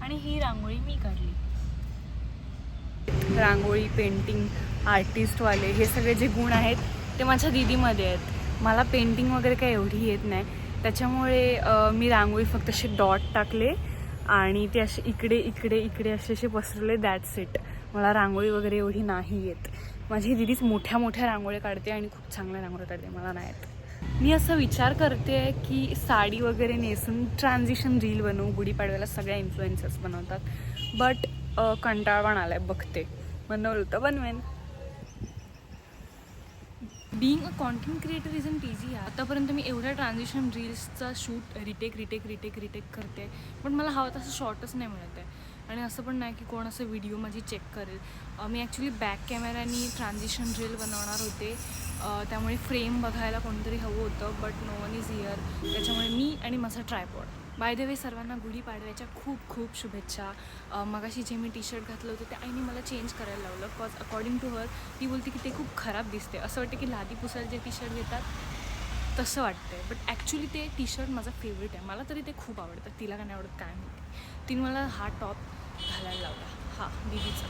आणि ही रांगोळी मी काढली. रांगोळी, पेंटिंग, आर्टिस्टवाले हे सगळे जे गुण आहेत ते माझ्या दीदीमध्ये आहेत. मला पेंटिंग वगैरे काही एवढी येत नाही, त्याच्यामुळे मी रांगोळी फक्त असे डॉट टाकले आणि ते असे इकडे इकडे इकडे असे पसरले, दॅट्स इट. मला रांगोळी वगैरे एवढी नाही येत. माझी दीदीच मोठ्या मोठ्या रांगोळ्या काढते आणि खूप चांगल्या रांगोळ्या काढते, मला नाही येत. मी असं विचार करते की साडी वगैरे नेसून ट्रान्झिशन रील बनवू. गुढीपाडव्याला सगळ्या इन्फ्लुएन्सर्स बनवतात, बट कंटाळ पण आलाय. बघते, बनवलं तर बनवेन. Being a content creator is in easy. आतापर्यंत मी एवढ्या ट्रान्झिशन रील्सचा शूट रिटेक करते, पण मला हवं तसं शॉर्टच नाही मिळत आहे. आणि असं पण नाही की कोण असं व्हिडिओ माझी चेक करेल. मी ॲक्च्युली बॅक कॅमेऱ्यानी ट्रान्झिशन रील बनवणार होते, त्यामुळे फ्रेम बघायला कोणतरी हवं होतं, but no one is here. त्याच्यामुळे मी आणि माझा ट्रायपॉड. बाय द वे, सर्वांना गुढीपाडव्याच्या खूप खूप शुभेच्छा. मगाशी जे मी टी शर्ट घातलं होतं ते आईने मला चेंज करायला लावलं, बिकॉज अकॉर्डिंग टू हर ती बोलते की ते खूप खराब दिसते. असं वाटतं की लादी पुसायला जे टी शर्ट घेतात तसं वाटतंय, बट ॲक्च्युली ते टी शर्ट माझा फेवरेट आहे. मला तरी ते खूप आवडतं. तिला का नाही आवडत काय माहिती. तिने मला हा टॉप घालायला लावला, हा दीदीचा.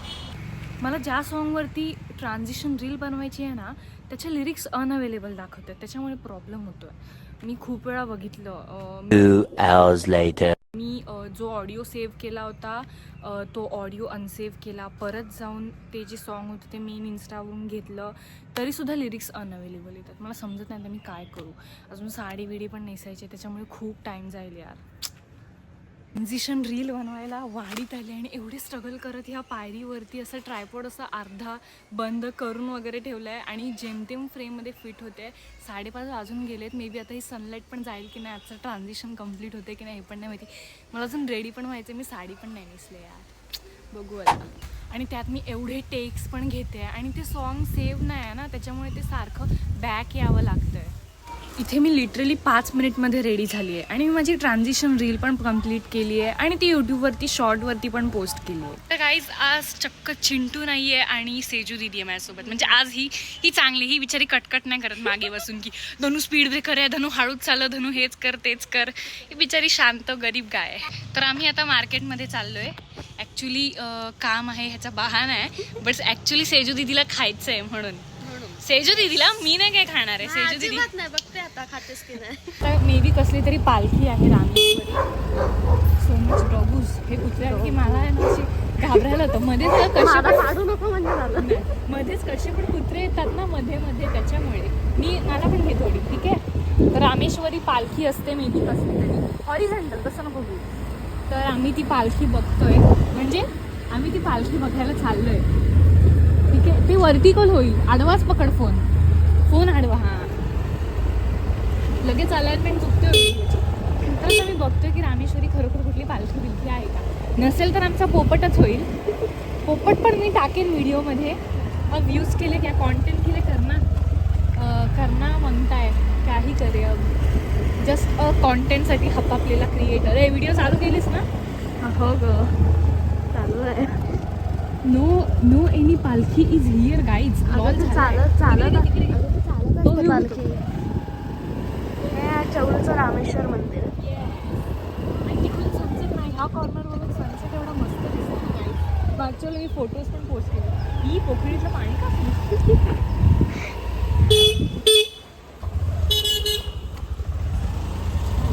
मला ज्या सॉन्गवरती ट्रान्झिशन रील बनवायची आहे ना, त्याच्या लिरिक्स अनअवेलेबल दाखवतात, त्याच्यामुळे प्रॉब्लेम होतो आहे. मी खूप वेळा बघितलं. 2 hours later. मी जो ऑडिओ सेव्ह केला होता तो ऑडिओ अनसेव्ह केला, परत जाऊन ते जे सॉन्ग होतं ते मेन इन्स्टावरून घेतलं, तरीसुद्धा लिरिक्स अनअवेलेबल येतात. मला समजत नाही आता मी काय करू. अजून साडी विडी पण नेसायची, त्याच्यामुळे खूप टाईम जाईल यार. ट्रान्झिशन रील बनवायला वाढीत आली आणि एवढे स्ट्रगल करत ह्या पायरीवरती असं ट्रायपॉड असं अर्धा बंद करून वगैरे ठेवलं आहे आणि जेमतेम फ्रेममध्ये फिट होते. 5:30 वाजून गेलेत. मे बी आता ही सनलाईट पण जाईल की नाही, आजचं ट्रान्झिशन कंप्लीट होते की नाही हे पण नाही माहिती. मला अजून रेडी पण व्हायचं, मी साडी पण नाही नेसले यार. बघू आता. आणि त्यात मी एवढे टेक्स पण घेते आणि ते सॉन्ग सेव्ह नाही आहे ना, त्याच्यामुळे ते सारखं बॅक यावं लागतं आहे. इथे मी लिटरली 5 मिनिटमध्ये रेडी झाली आहे आणि मी माझी ट्रान्झिशन रील पण कंप्लीट केली आहे आणि ती यूट्यूबवरती शॉर्टवरती पण पोस्ट केली आहे. तर गाईज, आज चक्क चिंटू नाही आहे आणि सेजू दीदी आहे माझ्यासोबत. म्हणजे आज ही चांगली, ही बिचारी कटकट नाही करत मागे बसून की धनू स्पीड ब्रेकर आहे, धनू हळूच चालव, धनू हेच कर तेच कर. ही बिचारी शांत गरीब गाय आहे. तर आम्ही आता मार्केटमध्ये चाललो आहे. ॲक्च्युली काम आहे, ह्याचा बहाणा आहे, बट ॲक्च्युली सेजू दीदीला खायचं आहे म्हणून. सेजू दीदीला मी नाही काय खाणार आहे. सेजू दीदी नाही, बघते आता खातेस की नाही. तर मे बी कसली तरी पालखी आहे रामेश्वरी. So much डॉगूज. हे कुत्रे की मला आहे ना अशी घाबरायला होतं. मध्येच कसे काढू नको म्हणजे झालं. मध्येच कसे पण कुत्रे येतात ना मध्ये मध्ये, त्याच्यामुळे मला पण घे थोडी. ठीक आहे. तर रामेश्वरी पालखी असते मे बी कसली तरी हॉरिझॉन्टल, तसं नको घेऊ. तर आम्ही ती पालखी बघतोय, म्हणजे आम्ही ती पालखी बघायला चाललोय. ठीक आहे. ते वर्टिकल होईल, आडवाच पकड फोन आडवा. हां, लगेच अलाइनमेंट चुकतोय. तर मी बघतोय की रामेश्वरी खरोखर कुठली पालखी बिलखी आहे का. नसेल तर आमचा पोपटच होईल. पोपट पण मी टाकेन व्हिडिओमध्ये. अब व्ह्यूज केले क्या कॉन्टेंट केले करना मागताय, काही करे अब जस्ट कॉन्टेंटसाठी हपापलेला क्रिएटर. हे व्हिडिओ चालू केलीस ना? हो ग, चालू आहे. नो एनी पालखी इज हिअर गाईज. चालत पालखी. हे चौलचं रामेश्वर मंदिर. आणि तिकडून सनसेट नाही, ह्या कॉर्नरवरून सनसेट एवढा मस्त दिसतो गाईज. ॲक्च्युअली मी फोटोज पण पोस्ट केले. ही पोखरीतलं पाणी का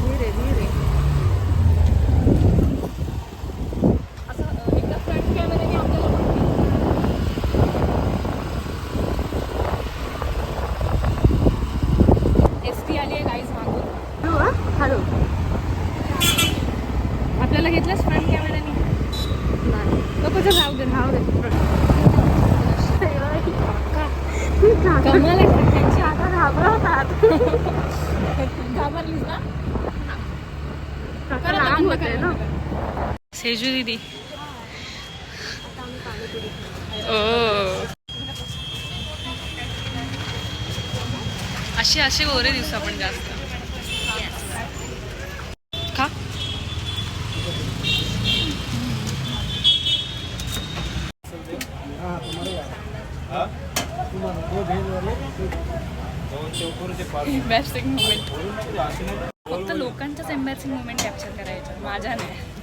धीरे धीरे असं एकदा फ्रंट कॅमेऱ्याने आपल्याला एसटी आली आहे गाईज मागून. हॅलो, आपल्याला घेतलंच फ्रंट कॅमेऱ्याने. नाही नको तर राहू दे. कमाल आहे त्यांची. आता घाबरवतात. घाबरलीस ना? लांब होते ना. सेजू दीदी. असे गोरे दिवस आपण जास्त का. Embarrassing moment. फक्त लोकांच्याच एम्बॅरसिंग मोमेंट कॅप्चर करायचं, माझ्या नाही.